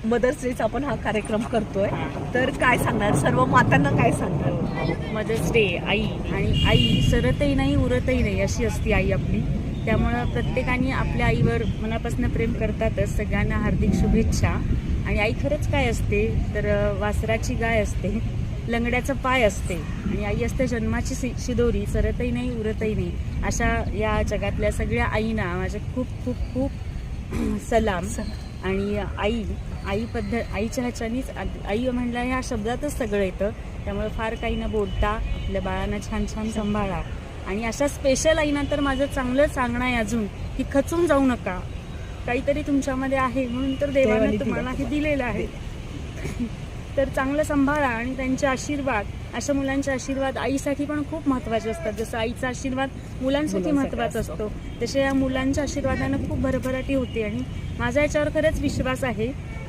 Mother's डेचा आपण हा कार्यक्रम करतोय, तर काय सांगणार, सर्व मातांना काय सांगणार? मदर्स डे आई, आणि आई सरतही नाही उरतही नाही अशी असती आई आपली. त्यामुळं प्रत्येकाने आपल्या आईवर मनापासून प्रेम करतातच. सगळ्यांना हार्दिक शुभेच्छा. आणि आई खरंच काय असते तर वासराची गाय असते, लंगड्याचं पाय असते, आणि आई असते जन्माची शिदोरी, सरतही नाही उरतही नाही. अशा या जगातल्या सगळ्या आईंना माझे खूप खूप खूप सलाम. आणि आईच्या ह्याच्यानीच, आई म्हणलं ह्या शब्दातच सगळं येतं. त्यामुळे फार काही न बोलता आपल्या बाळांना छान छान सांभाळा. आणि अशा स्पेशल आईना तर माझं चांगलं सांगणं आहे अजून, की खचून जाऊ नका. काहीतरी तुमच्यामध्ये आहे म्हणून तर देवाने तुम्हाला हे दिलेलं आहे. तर चांगलं सांभाळा. आणि त्यांचे आशीर्वाद, अशा मुलांचे आशीर्वाद आईसाठी पण खूप महत्त्वाचे असतात. जसं आईचा आशीर्वाद मुलांसाठी महत्त्वाचा असतो, तसे या मुलांच्या आशीर्वादानं खूप भरभराटी होते. आणि माझा याच्यावर खरंच विश्वास आहे